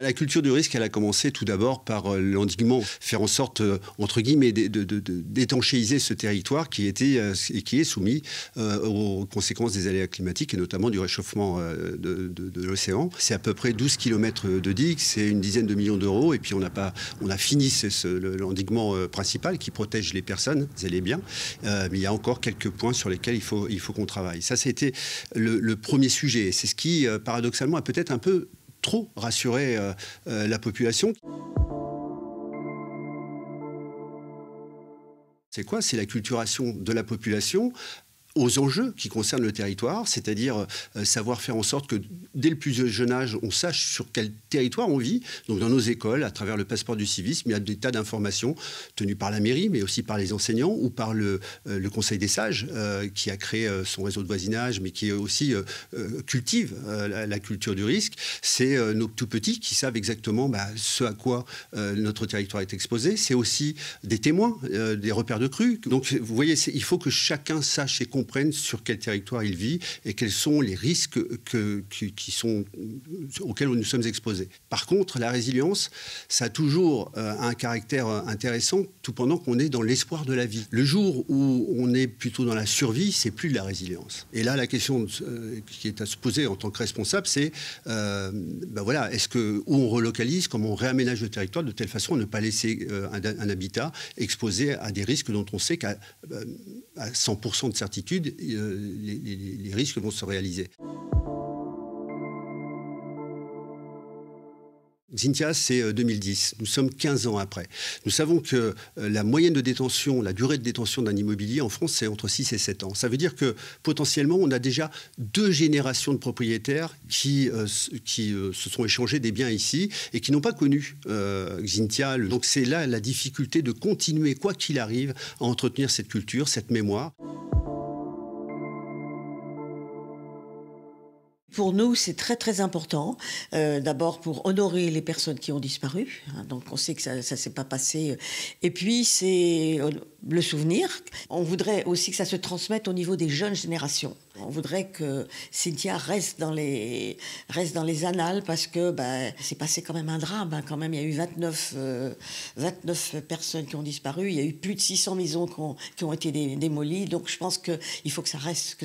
La culture du risque, elle a commencé tout d'abord par l'endiguement, faire en sorte, entre guillemets, d'étanchéiser ce territoire qui est soumis aux conséquences des aléas climatiques et notamment du réchauffement de l'océan. C'est à peu près 12 km de digues, c'est une dizaine de millions d'euros et puis on a fini l'endiguement principal qui protège les personnes et les biens. Mais il y a encore quelques points sur lesquels il faut qu'on travaille. Ça, c'était le premier sujet. C'est ce qui, paradoxalement, a peut-être un peu trop rassurer la population. C'est quoi? C'est l'acculturation de la population aux enjeux qui concernent le territoire, c'est-à-dire savoir faire en sorte que dès le plus jeune âge, on sache sur quel territoire on vit. Donc dans nos écoles, à travers le passeport du civisme, il y a des tas d'informations tenues par la mairie, mais aussi par les enseignants ou par le Conseil des sages, qui a créé son réseau de voisinage, mais qui aussi cultive la culture du risque. C'est nos tout petits qui savent exactement ce à quoi notre territoire est exposé. C'est aussi des témoins, des repères de crue. Donc vous voyez, il faut que chacun sache et comprenne sur quel territoire il vit et quels sont les risques auxquels nous sommes exposés. Par contre, la résilience, ça a toujours un caractère intéressant, tout pendant qu'on est dans l'espoir de la vie. Le jour où on est plutôt dans la survie, c'est plus de la résilience. Et là, la question qui est à se poser en tant que responsable, c'est où on relocalise, comment on réaménage le territoire de telle façon à ne pas laisser un habitat exposé à des risques dont on sait qu'à 100% de certitude, les risques vont se réaliser. Xynthia, c'est 2010. Nous sommes 15 ans après. Nous savons que la moyenne de détention, la durée de détention d'un immobilier en France, c'est entre 6 et 7 ans. Ça veut dire que potentiellement, on a déjà 2 générations de propriétaires qui se sont échangés des biens ici et qui n'ont pas connu Xynthia. Donc c'est là la difficulté de continuer, quoi qu'il arrive, à entretenir cette culture, cette mémoire. Pour nous, c'est très très important. D'abord pour honorer les personnes qui ont disparu. Donc on sait que ça ne s'est pas passé. Et puis c'est le souvenir. On voudrait aussi que ça se transmette au niveau des jeunes générations. On voudrait que Xynthia reste dans les annales parce que c'est passé quand même un drame. Quand même, il y a eu 29 personnes qui ont disparu. Il y a eu plus de 600 maisons qui ont été démolies. Donc je pense qu'il faut que ça reste,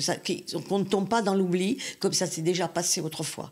qu'on ne tombe pas dans l'oubli comme ça s'est déjà passé autrefois.